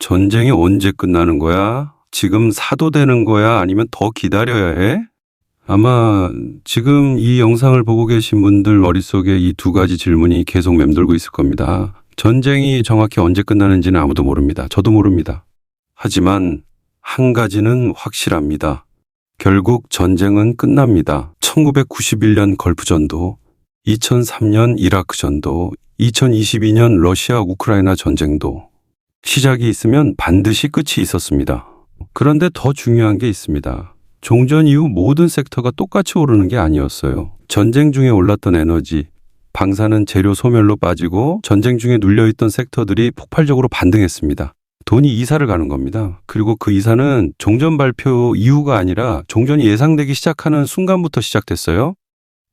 전쟁이 언제 끝나는 거야? 지금 사도 되는 거야? 아니면 더 기다려야 해? 아마 지금 이 영상을 보고 계신 분들 머릿속에 이 두 가지 질문이 계속 맴돌고 있을 겁니다. 전쟁이 정확히 언제 끝나는지는 아무도 모릅니다. 저도 모릅니다. 하지만 한 가지는 확실합니다. 결국 전쟁은 끝납니다. 1991년 걸프전도, 2003년 이라크전도, 2022년 러시아 우크라이나 전쟁도 시작이 있으면 반드시 끝이 있었습니다. 그런데 더 중요한 게 있습니다. 종전 이후 모든 섹터가 똑같이 오르는 게 아니었어요. 전쟁 중에 올랐던 에너지, 방사능 재료 소멸로 빠지고 전쟁 중에 눌려있던 섹터들이 폭발적으로 반등했습니다. 돈이 이사를 가는 겁니다. 그리고 그 이사는 종전 발표 이후가 아니라 종전이 예상되기 시작하는 순간부터 시작됐어요.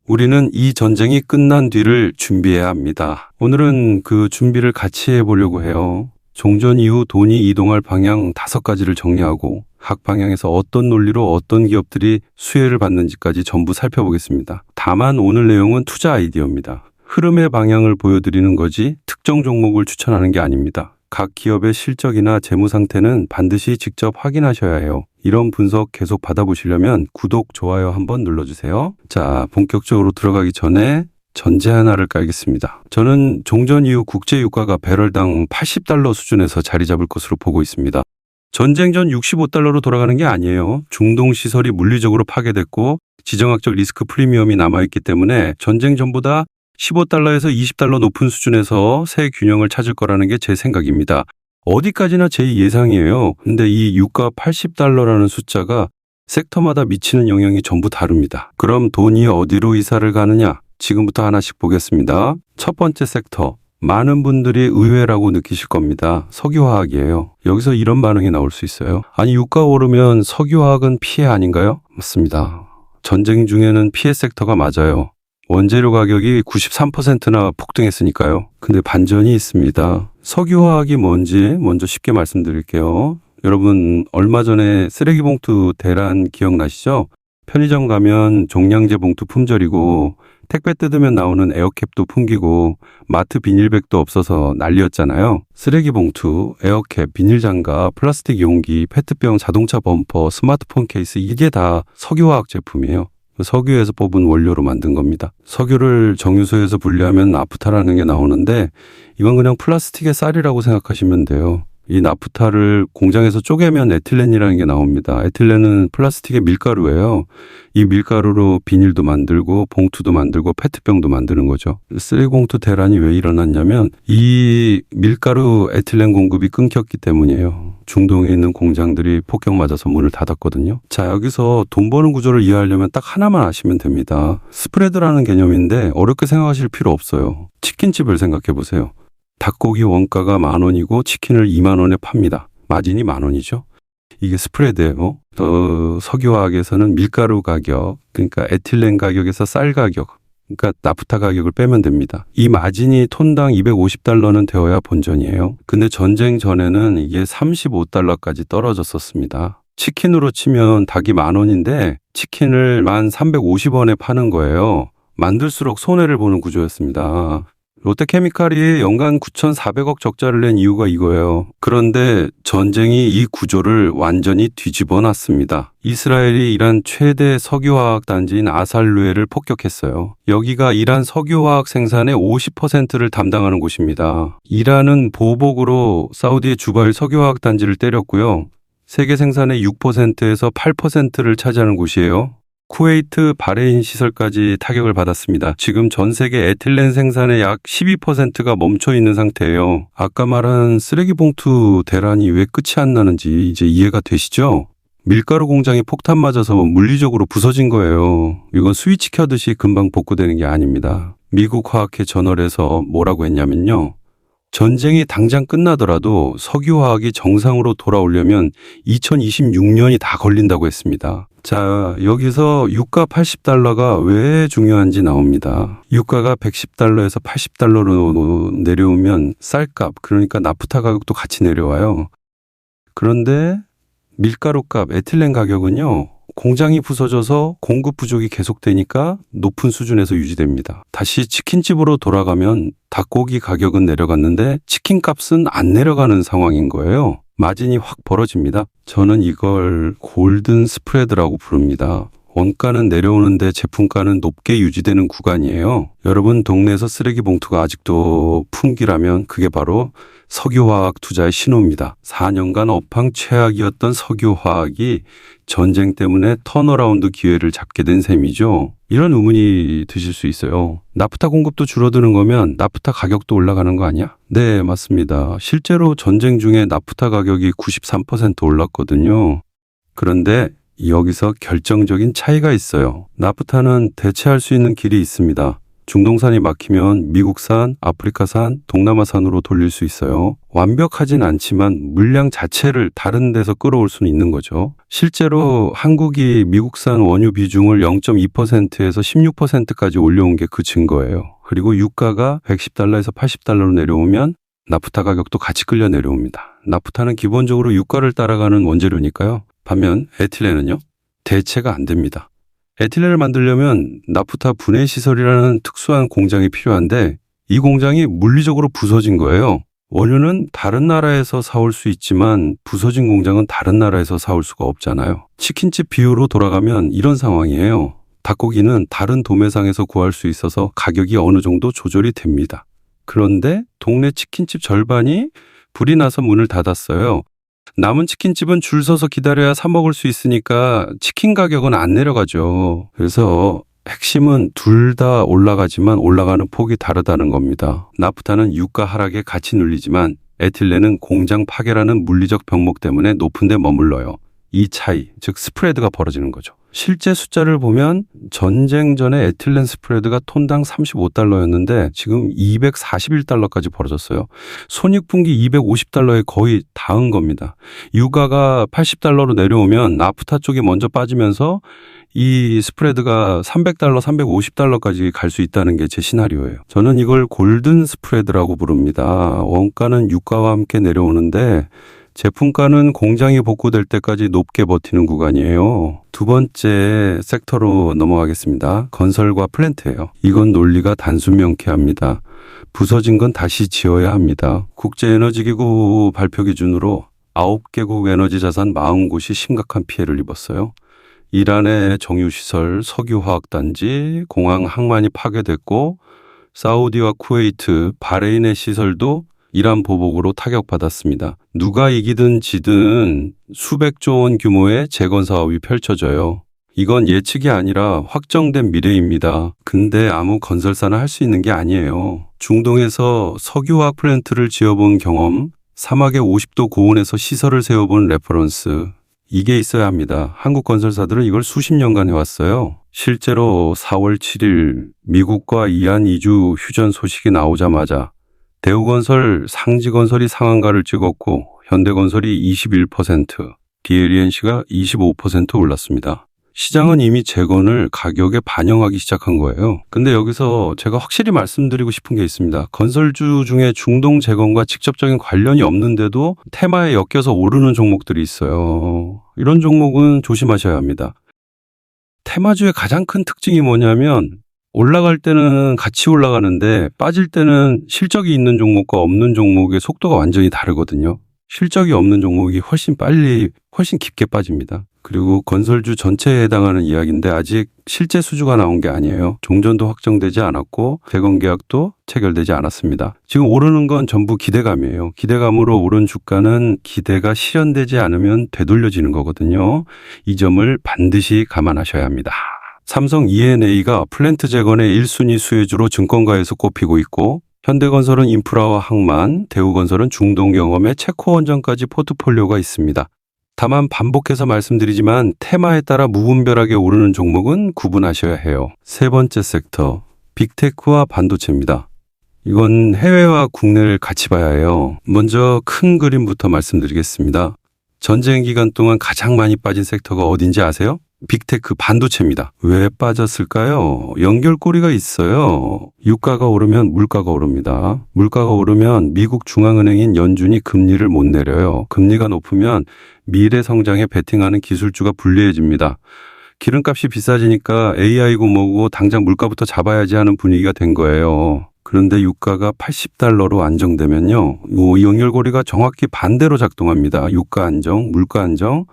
우리는 이 전쟁이 끝난 뒤를 준비해야 합니다. 오늘은 그 준비를 같이 해보려고 해요. 종전 이후 돈이 이동할 방향 5가지를 정리하고 각 방향에서 어떤 논리로 어떤 기업들이 수혜를 받는지까지 전부 살펴보겠습니다. 다만 오늘 내용은 투자 아이디어입니다. 흐름의 방향을 보여드리는 거지 특정 종목을 추천하는 게 아닙니다. 각 기업의 실적이나 재무 상태는 반드시 직접 확인하셔야 해요. 이런 분석 계속 받아보시려면 구독, 좋아요 한번 눌러주세요. 자, 본격적으로 들어가기 전에 전제 하나를 깔겠습니다. 저는 종전 이후 국제 유가가 배럴당 $80 수준에서 자리 잡을 것으로 보고 있습니다. 전쟁 전 $65로 돌아가는 게 아니에요. 중동 시설이 물리적으로 파괴됐고 지정학적 리스크 프리미엄이 남아있기 때문에 전쟁 전보다 $15에서 $20 높은 수준에서 새 균형을 찾을 거라는 게 제 생각입니다. 어디까지나 제 예상이에요. 근데 이 유가 $80라는 숫자가 섹터마다 미치는 영향이 전부 다릅니다. 그럼 돈이 어디로 이사를 가느냐? 지금부터 하나씩 보겠습니다. 첫 번째 섹터. 많은 분들이 의외라고 느끼실 겁니다. 석유화학이에요. 여기서 이런 반응이 나올 수 있어요. 아니, 유가 오르면 석유화학은 피해 아닌가요? 맞습니다. 전쟁 중에는 피해 섹터가 맞아요. 원재료 가격이 93%나 폭등했으니까요. 근데 반전이 있습니다. 석유화학이 뭔지 먼저 쉽게 말씀드릴게요. 여러분, 얼마 전에 쓰레기 봉투 대란 기억나시죠? 편의점 가면 종량제 봉투 품절이고 택배 뜯으면 나오는 에어캡도 풍기고 마트 비닐백도 없어서 난리였잖아요. 쓰레기 봉투, 에어캡, 비닐장갑, 플라스틱 용기, 페트병, 자동차 범퍼, 스마트폰 케이스, 이게 다 석유화학 제품이에요. 석유에서 뽑은 원료로 만든 겁니다. 석유를 정유소에서 분리하면 나프타라는 게 나오는데 이건 그냥 플라스틱의 쌀이라고 생각하시면 돼요. 이 나프타를 공장에서 쪼개면 에틸렌이라는 게 나옵니다. 에틸렌은 플라스틱의 밀가루예요. 이 밀가루로 비닐도 만들고 봉투도 만들고 페트병도 만드는 거죠. 쓰레기봉투 대란이 왜 일어났냐면 이 밀가루 에틸렌 공급이 끊겼기 때문이에요. 중동에 있는 공장들이 폭격 맞아서 문을 닫았거든요. 자, 여기서 돈 버는 구조를 이해하려면 딱 하나만 아시면 됩니다. 스프레드라는 개념인데 어렵게 생각하실 필요 없어요. 치킨집을 생각해 보세요. 닭고기 원가가 10,000원이고 치킨을 20,000원에 팝니다. 마진이 10,000원이죠. 이게 스프레드예요. 석유화학에서는 밀가루 가격, 그러니까 에틸렌 가격에서 쌀 가격, 그러니까 나프타 가격을 빼면 됩니다. 이 마진이 톤당 $250는 되어야 본전이에요. 근데 전쟁 전에는 이게 $35까지 떨어졌었습니다. 치킨으로 치면 닭이 10,000원인데 치킨을 1,350원에 파는 거예요. 만들수록 손해를 보는 구조였습니다. 롯데케미칼이 연간 9,400억 적자를 낸 이유가 이거예요. 그런데 전쟁이 이 구조를 완전히 뒤집어 놨습니다. 이스라엘이 이란 최대 석유화학 단지인 아살루에를 폭격했어요. 여기가 이란 석유화학 생산의 50%를 담당하는 곳입니다. 이란은 보복으로 사우디의 주바일 석유화학 단지를 때렸고요. 세계 생산의 6%에서 8%를 차지하는 곳이에요. 쿠웨이트, 바레인 시설까지 타격을 받았습니다. 지금 전 세계 에틸렌 생산의 약 12%가 멈춰 있는 상태예요. 아까 말한 쓰레기 봉투 대란이 왜 끝이 안 나는지 이제 이해가 되시죠? 밀가루 공장이 폭탄 맞아서 물리적으로 부서진 거예요. 이건 스위치 켜듯이 금방 복구되는 게 아닙니다. 미국 화학회 저널에서 뭐라고 했냐면요. 전쟁이 당장 끝나더라도 석유화학이 정상으로 돌아오려면 2026년이 다 걸린다고 했습니다. 자, 여기서 유가 $80가 왜 중요한지 나옵니다. 유가가 $110에서 $80로 내려오면 쌀값, 그러니까 나프타 가격도 같이 내려와요. 그런데 밀가루값, 에틸렌 가격은요. 공장이 부서져서 공급 부족이 계속되니까 높은 수준에서 유지됩니다. 다시 치킨집으로 돌아가면 닭고기 가격은 내려갔는데 치킨 값은 안 내려가는 상황인 거예요. 마진이 확 벌어집니다. 저는 이걸 골든 스프레드라고 부릅니다. 원가는 내려오는데 제품가는 높게 유지되는 구간이에요. 여러분 동네에서 쓰레기 봉투가 아직도 품귀라면 그게 바로 석유화학 투자의 신호입니다. 4년간 업황 최악이었던 석유화학이 전쟁 때문에 턴어라운드 기회를 잡게 된 셈이죠. 이런 의문이 드실 수 있어요. 나프타 공급도 줄어드는 거면 나프타 가격도 올라가는 거 아니야? 네, 맞습니다. 실제로 전쟁 중에 나프타 가격이 93% 올랐거든요. 그런데 여기서 결정적인 차이가 있어요. 나프타는 대체할 수 있는 길이 있습니다. 중동산이 막히면 미국산, 아프리카산, 동남아산으로 돌릴 수 있어요. 완벽하진 않지만 물량 자체를 다른 데서 끌어올 수는 있는 거죠. 실제로 한국이 미국산 원유 비중을 0.2%에서 16%까지 올려온 게 그 증거예요. 그리고 유가가 110달러에서 80달러로 내려오면 나프타 가격도 같이 끌려 내려옵니다. 나프타는 기본적으로 유가를 따라가는 원재료니까요. 반면 에틸렌은요? 대체가 안 됩니다. 에틸렌을 만들려면 나프타 분해 시설이라는 특수한 공장이 필요한데 이 공장이 물리적으로 부서진 거예요. 원유는 다른 나라에서 사올 수 있지만 부서진 공장은 다른 나라에서 사올 수가 없잖아요. 치킨집 비유로 돌아가면 이런 상황이에요. 닭고기는 다른 도매상에서 구할 수 있어서 가격이 어느 정도 조절이 됩니다. 그런데 동네 치킨집 절반이 불이 나서 문을 닫았어요. 남은 치킨집은 줄 서서 기다려야 사 먹을 수 있으니까 치킨 가격은 안 내려가죠. 그래서 핵심은 둘 다 올라가지만 올라가는 폭이 다르다는 겁니다. 나프타는 유가 하락에 같이 눌리지만 에틸렌은 공장 파괴라는 물리적 병목 때문에 높은 데 머물러요. 이 차이, 즉 스프레드가 벌어지는 거죠. 실제 숫자를 보면 전쟁 전에 에틸렌 스프레드가 톤당 35달러였는데 지금 241달러까지 벌어졌어요. 손익분기 250달러에 거의 닿은 겁니다. 유가가 80달러로 내려오면 나프타 쪽이 먼저 빠지면서 이 스프레드가 300달러, 350달러까지 갈 수 있다는 게 제 시나리오예요. 저는 이걸 골든 스프레드라고 부릅니다. 원가는 유가와 함께 내려오는데 제품가는 공장이 복구될 때까지 높게 버티는 구간이에요. 두 번째 섹터로 넘어가겠습니다. 건설과 플랜트예요. 이건 논리가 단순 명쾌합니다. 부서진 건 다시 지어야 합니다. 국제에너지기구 발표 기준으로 9개국 에너지 자산 40곳이 심각한 피해를 입었어요. 이란의 정유시설, 석유화학단지, 공항 항만이 파괴됐고 사우디와 쿠웨이트, 바레인의 시설도 이란 보복으로 타격받았습니다. 누가 이기든 지든 수백조 원 규모의 재건 사업이 펼쳐져요. 이건 예측이 아니라 확정된 미래입니다. 근데 아무 건설사나 할 수 있는 게 아니에요. 중동에서 석유화학 플랜트를 지어본 경험, 사막의 50도 고온에서 시설을 세워본 레퍼런스, 이게 있어야 합니다. 한국 건설사들은 이걸 수십 년간 해왔어요. 실제로 4월 7일 미국과 이안 이주 휴전 소식이 나오자마자 대우건설, 상지건설이 상한가를 찍었고 현대건설이 21%, DLNC가 25% 올랐습니다. 시장은 이미 재건을 가격에 반영하기 시작한 거예요. 근데 여기서 제가 확실히 말씀드리고 싶은 게 있습니다. 건설주 중에 중동 재건과 직접적인 관련이 없는데도 테마에 엮여서 오르는 종목들이 있어요. 이런 종목은 조심하셔야 합니다. 테마주의 가장 큰 특징이 뭐냐면 올라갈 때는 같이 올라가는데 빠질 때는 실적이 있는 종목과 없는 종목의 속도가 완전히 다르거든요. 실적이 없는 종목이 훨씬 빨리, 훨씬 깊게 빠집니다. 그리고 건설주 전체에 해당하는 이야기인데 아직 실제 수주가 나온 게 아니에요. 종전도 확정되지 않았고 재건 계약도 체결되지 않았습니다. 지금 오르는 건 전부 기대감이에요. 기대감으로 오른 주가는 기대가 실현되지 않으면 되돌려지는 거거든요. 이 점을 반드시 감안하셔야 합니다. 삼성 E&A가 플랜트 재건의 1순위 수혜주로 증권가에서 꼽히고 있고 현대건설은 인프라와 항만, 대우건설은 중동 경험에 체코 원전까지 포트폴리오가 있습니다. 다만 반복해서 말씀드리지만 테마에 따라 무분별하게 오르는 종목은 구분하셔야 해요. 세 번째 섹터, 빅테크와 반도체입니다. 이건 해외와 국내를 같이 봐야 해요. 먼저 큰 그림부터 말씀드리겠습니다. 전쟁 기간 동안 가장 많이 빠진 섹터가 어딘지 아세요? 빅테크 반도체입니다. 왜 빠졌을까요? 연결고리가 있어요. 유가가 오르면 물가가 오릅니다. 물가가 오르면 미국 중앙은행인 연준이 금리를 못 내려요. 금리가 높으면 미래 성장에 베팅하는 기술주가 불리해집니다. 기름값이 비싸지니까 AI고 뭐고 당장 물가부터 잡아야지 하는 분위기가 된 거예요. 그런데 유가가 80달러로 안정되면요. 이 연결고리가 정확히 반대로 작동합니다. 유가 안정, 물가 안정,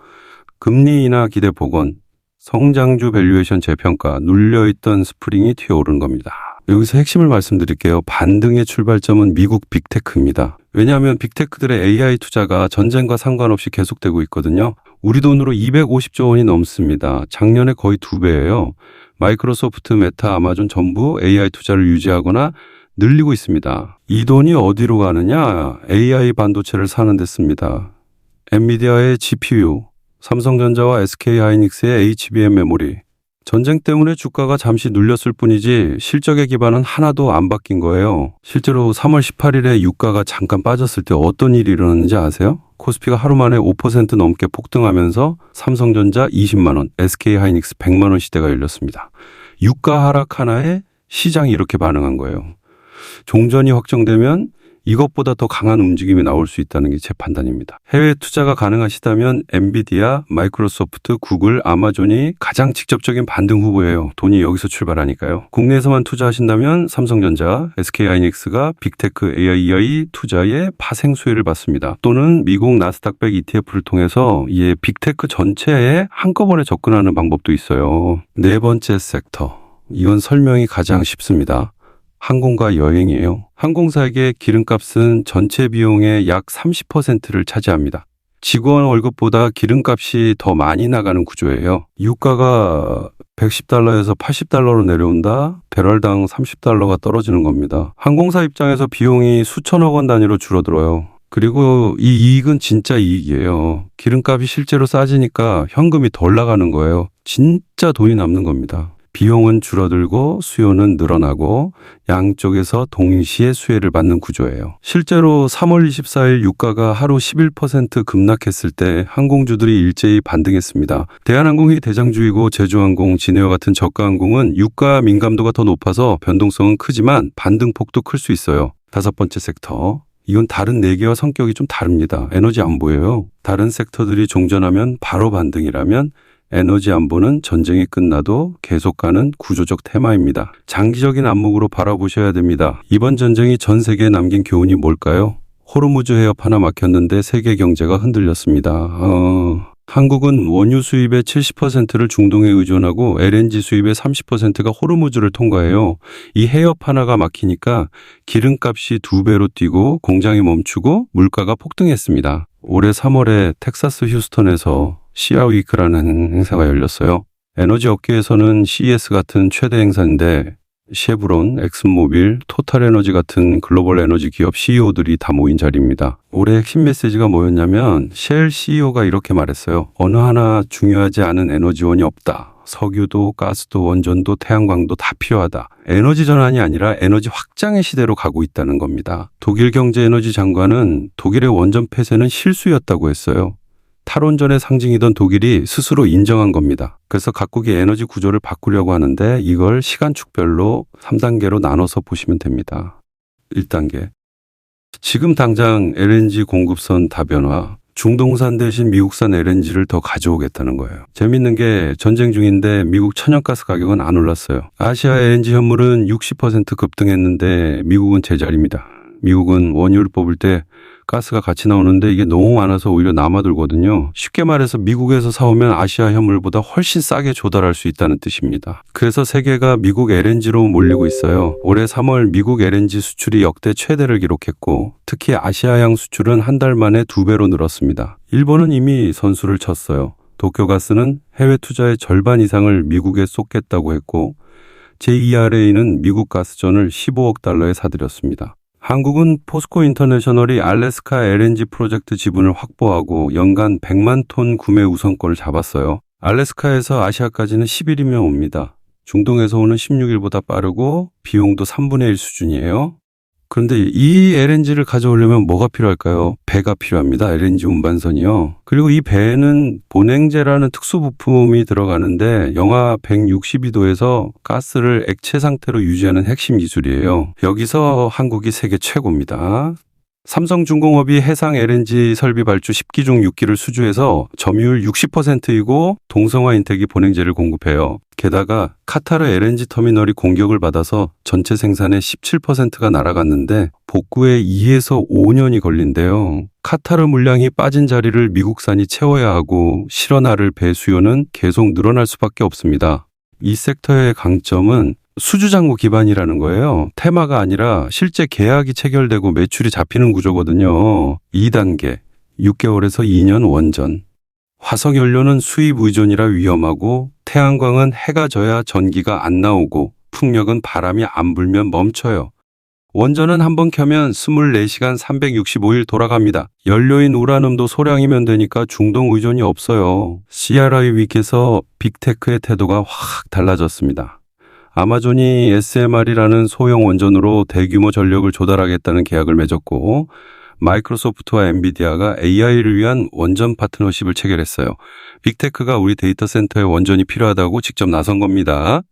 금리 인하 기대 복원, 성장주 밸류에이션 재평가, 눌려있던 스프링이 튀어오르는 겁니다. 여기서 핵심을 말씀드릴게요. 반등의 출발점은 미국 빅테크입니다. 왜냐하면 빅테크들의 AI 투자가 전쟁과 상관없이 계속되고 있거든요. 우리 돈으로 250조 원이 넘습니다. 작년에 거의 2배예요. 마이크로소프트, 메타, 아마존 전부 AI 투자를 유지하거나 늘리고 있습니다. 이 돈이 어디로 가느냐? AI 반도체를 사는 데 씁니다. 엔비디아의 GPU, 삼성전자와 SK하이닉스의 HBM 메모리. 전쟁 때문에 주가가 잠시 눌렸을 뿐이지 실적의 기반은 하나도 안 바뀐 거예요. 실제로 3월 18일에 유가가 잠깐 빠졌을 때 어떤 일이 일어났는지 아세요? 코스피가 하루 만에 5% 넘게 폭등하면서 삼성전자 20만 원, SK하이닉스 100만 원 시대가 열렸습니다. 유가 하락 하나에 시장이 이렇게 반응한 거예요. 종전이 확정되면 이것보다 더 강한 움직임이 나올 수 있다는 게 제 판단입니다. 해외 투자가 가능하시다면 엔비디아, 마이크로소프트, 구글, 아마존이 가장 직접적인 반등 후보예요. 돈이 여기서 출발하니까요. 국내에서만 투자하신다면 삼성전자, SK하이닉스가 빅테크 AI 투자의 파생 수혜를 받습니다. 또는 미국 나스닥 100 ETF를 통해서 이 빅테크 전체에 한꺼번에 접근하는 방법도 있어요. 네 번째 섹터. 이건 설명이 가장 쉽습니다. 항공과 여행이에요. 항공사에게 기름값은 전체 비용의 약 30%를 차지합니다. 직원 월급보다 기름값이 더 많이 나가는 구조예요. 유가가 110달러에서 80달러로 내려온다? 배럴당 30달러가 떨어지는 겁니다. 항공사 입장에서 비용이 수천억 원 단위로 줄어들어요. 그리고 이 이익은 진짜 이익이에요. 기름값이 실제로 싸지니까 현금이 덜 나가는 거예요. 진짜 돈이 남는 겁니다. 비용은 줄어들고 수요는 늘어나고 양쪽에서 동시에 수혜를 받는 구조예요. 실제로 3월 24일 유가가 하루 11% 급락했을 때 항공주들이 일제히 반등했습니다. 대한항공이 대장주이고 제주항공, 진해와 같은 저가항공은 유가 민감도가 더 높아서 변동성은 크지만 반등폭도 클 수 있어요. 다섯 번째 섹터. 이건 다른 4개와 성격이 좀 다릅니다. 에너지 안보예요. 다른 섹터들이 종전하면 바로 반등이라면 에너지 안보는 전쟁이 끝나도 계속 가는 구조적 테마입니다. 장기적인 안목으로 바라보셔야 됩니다. 이번 전쟁이 전 세계에 남긴 교훈이 뭘까요? 호르무즈 해협 하나 막혔는데 세계 경제가 흔들렸습니다. 한국은 원유 수입의 70%를 중동에 의존하고 LNG 수입의 30%가 호르무즈를 통과해요. 이 해협 하나가 막히니까 기름값이 2배로 뛰고 공장이 멈추고 물가가 폭등했습니다. 올해 3월에 텍사스 휴스턴에서 시아위크라는 행사가 열렸어요. 에너지 업계에서는 CES 같은 최대 행사인데 쉐브론, 엑슨모빌, 토탈에너지 같은 글로벌 에너지 기업 CEO들이 다 모인 자리입니다. 올해 핵심 메시지가 뭐였냐면 쉘 CEO가 이렇게 말했어요. 어느 하나 중요하지 않은 에너지원이 없다. 석유도 가스도 원전도 태양광도 다 필요하다. 에너지 전환이 아니라 에너지 확장의 시대로 가고 있다는 겁니다. 독일 경제에너지 장관은 독일의 원전 폐쇄는 실수였다고 했어요. 탈원전의 상징이던 독일이 스스로 인정한 겁니다. 그래서 각국이 에너지 구조를 바꾸려고 하는데 이걸 시간축별로 3단계로 나눠서 보시면 됩니다. 1단계. 지금 당장 LNG 공급선 다변화, 중동산 대신 미국산 LNG를 더 가져오겠다는 거예요. 재밌는 게 전쟁 중인데 미국 천연가스 가격은 안 올랐어요. 아시아 LNG 현물은 60% 급등했는데 미국은 제자리입니다. 미국은 원유를 뽑을 때 가스가 같이 나오는데 이게 너무 많아서 오히려 남아들거든요. 쉽게 말해서 미국에서 사오면 아시아 현물보다 훨씬 싸게 조달할 수 있다는 뜻입니다. 그래서 세계가 미국 LNG로 몰리고 있어요. 올해 3월 미국 LNG 수출이 역대 최대를 기록했고 특히 아시아양 수출은 한 달 만에 2배로 늘었습니다. 일본은 이미 선수를 쳤어요. 도쿄가스는 해외 투자의 절반 이상을 미국에 쏟겠다고 했고 JERA는 미국 가스전을 15억 달러에 사들였습니다. 한국은 포스코 인터내셔널이 알래스카 LNG 프로젝트 지분을 확보하고 연간 100만 톤 구매 우선권을 잡았어요. 알래스카에서 아시아까지는 10일이면 옵니다. 중동에서 오는 16일보다 빠르고 비용도 3분의 1 수준이에요. 그런데 이 LNG를 가져오려면 뭐가 필요할까요? 배가 필요합니다. LNG 운반선이요. 그리고 이 배에는 본행제라는 특수 부품이 들어가는데 영하 162도에서 가스를 액체 상태로 유지하는 핵심 기술이에요. 여기서 한국이 세계 최고입니다. 삼성중공업이 해상 LNG 설비 발주 10기 중 6기를 수주해서 점유율 60%이고 동성화인텍이 본행제를 공급해요. 게다가 카타르 LNG 터미널이 공격을 받아서 전체 생산의 17%가 날아갔는데 복구에 2에서 5년이 걸린대요. 카타르 물량이 빠진 자리를 미국산이 채워야 하고 실어나를 배 수요는 계속 늘어날 수밖에 없습니다. 이 섹터의 강점은 수주장고 기반이라는 거예요. 테마가 아니라 실제 계약이 체결되고 매출이 잡히는 구조거든요. 2단계, 6개월에서 2년 원전. 화석연료는 수입 의존이라 위험하고 태양광은 해가 져야 전기가 안 나오고 풍력은 바람이 안 불면 멈춰요. 원전은 한번 켜면 24시간 365일 돌아갑니다. 연료인 우라늄도 소량이면 되니까 중동 의존이 없어요. CRI 위기에서 빅테크의 태도가 확 달라졌습니다. 아마존이 SMR이라는 소형 원전으로 대규모 전력을 조달하겠다는 계약을 맺었고 마이크로소프트와 엔비디아가 AI를 위한 원전 파트너십을 체결했어요. 빅테크가 우리 데이터 센터에 원전이 필요하다고 직접 나선 겁니다.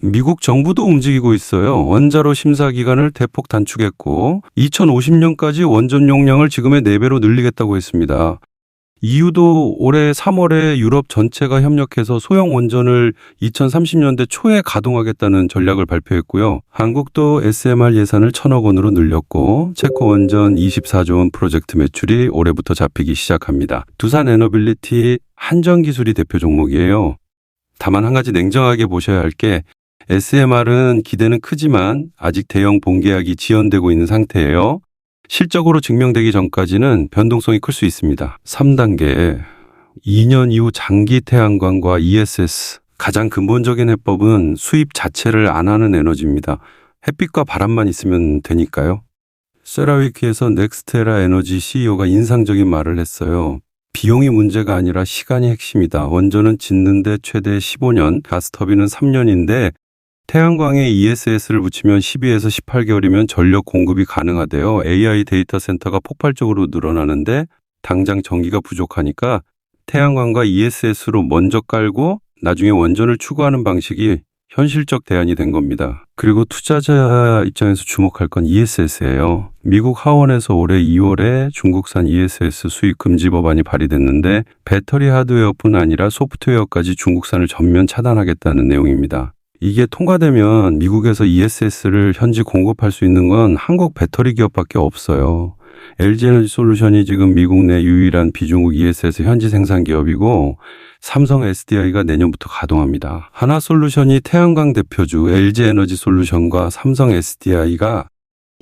미국 정부도 움직이고 있어요. 원자로 심사 기간을 대폭 단축했고 2050년까지 원전 용량을 지금의 4배로 늘리겠다고 했습니다. EU도 올해 3월에 유럽 전체가 협력해서 소형 원전을 2030년대 초에 가동하겠다는 전략을 발표했고요. 한국도 SMR 예산을 1,000억 원으로 늘렸고 체코 원전 24조 원 프로젝트 매출이 올해부터 잡히기 시작합니다. 두산 에너빌리티 한전기술이 대표 종목이에요. 다만 한 가지 냉정하게 보셔야 할 게 SMR은 기대는 크지만 아직 대형 본계약이 지연되고 있는 상태예요. 실적으로 증명되기 전까지는 변동성이 클 수 있습니다. 3단계, 2년 이후 장기 태양광과 ESS. 가장 근본적인 해법은 수입 자체를 안 하는 에너지입니다. 햇빛과 바람만 있으면 되니까요. 세라위키에서 넥스테라 에너지 CEO가 인상적인 말을 했어요. 비용이 문제가 아니라 시간이 핵심이다. 원전은 짓는데 최대 15년, 가스터빈은 3년인데 태양광에 ESS를 붙이면 12에서 18개월이면 전력 공급이 가능하대요. AI 데이터 센터가 폭발적으로 늘어나는데 당장 전기가 부족하니까 태양광과 ESS로 먼저 깔고 나중에 원전을 추구하는 방식이 현실적 대안이 된 겁니다. 그리고 투자자 입장에서 주목할 건 ESS예요. 미국 하원에서 올해 2월에 중국산 ESS 수입 금지 법안이 발의됐는데 배터리 하드웨어뿐 아니라 소프트웨어까지 중국산을 전면 차단하겠다는 내용입니다. 이게 통과되면 미국에서 ESS를 현지 공급할 수 있는 건 한국 배터리 기업밖에 없어요. LG에너지솔루션이 지금 미국 내 유일한 비중국 ESS 현지 생산 기업이고 삼성 SDI가 내년부터 가동합니다. 하나솔루션이 태양광 대표주 LG에너지솔루션과 삼성 SDI가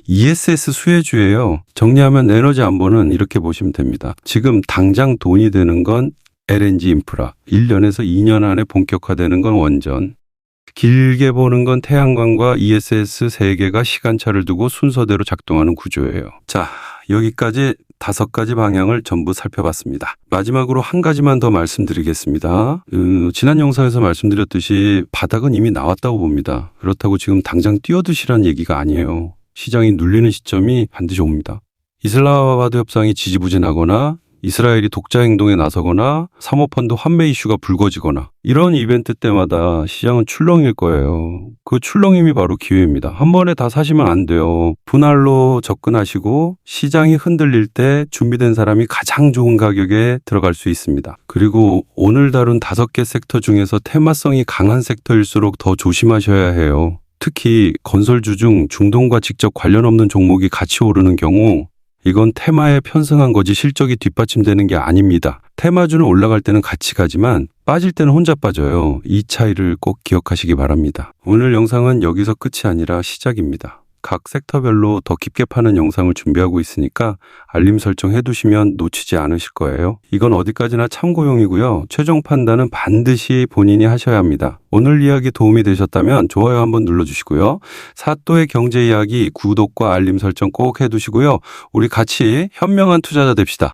ESS 수혜주예요. 정리하면 에너지 안보는 이렇게 보시면 됩니다. 지금 당장 돈이 되는 건 LNG 인프라, 1년에서 2년 안에 본격화되는 건 원전, 길게 보는 건 태양광과 ESS 3개가 시간차를 두고 순서대로 작동하는 구조예요. 자, 여기까지 5가지 방향을 전부 살펴봤습니다. 마지막으로 한 가지만 더 말씀드리겠습니다. 지난 영상에서 말씀드렸듯이 바닥은 이미 나왔다고 봅니다. 그렇다고 지금 당장 뛰어드시라는 얘기가 아니에요. 시장이 눌리는 시점이 반드시 옵니다. 이슬람마바드 협상이 지지부진하거나 이스라엘이 독자 행동에 나서거나 사모펀드 환매 이슈가 불거지거나 이런 이벤트 때마다 시장은 출렁일 거예요. 그 출렁임이 바로 기회입니다. 한 번에 다 사시면 안 돼요. 분할로 접근하시고 시장이 흔들릴 때 준비된 사람이 가장 좋은 가격에 들어갈 수 있습니다. 그리고 오늘 다룬 5개 섹터 중에서 테마성이 강한 섹터일수록 더 조심하셔야 해요. 특히 건설주 중 중동과 직접 관련 없는 종목이 같이 오르는 경우 이건 테마에 편승한 거지 실적이 뒷받침되는 게 아닙니다. 테마주는 올라갈 때는 같이 가지만 빠질 때는 혼자 빠져요. 이 차이를 꼭 기억하시기 바랍니다. 오늘 영상은 여기서 끝이 아니라 시작입니다. 각 섹터별로 더 깊게 파는 영상을 준비하고 있으니까 알림 설정 해두시면 놓치지 않으실 거예요. 이건 어디까지나 참고용이고요. 최종 판단은 반드시 본인이 하셔야 합니다. 오늘 이야기 도움이 되셨다면 좋아요 한번 눌러주시고요. 사또의 경제 이야기 구독과 알림 설정 꼭 해두시고요. 우리 같이 현명한 투자자 됩시다.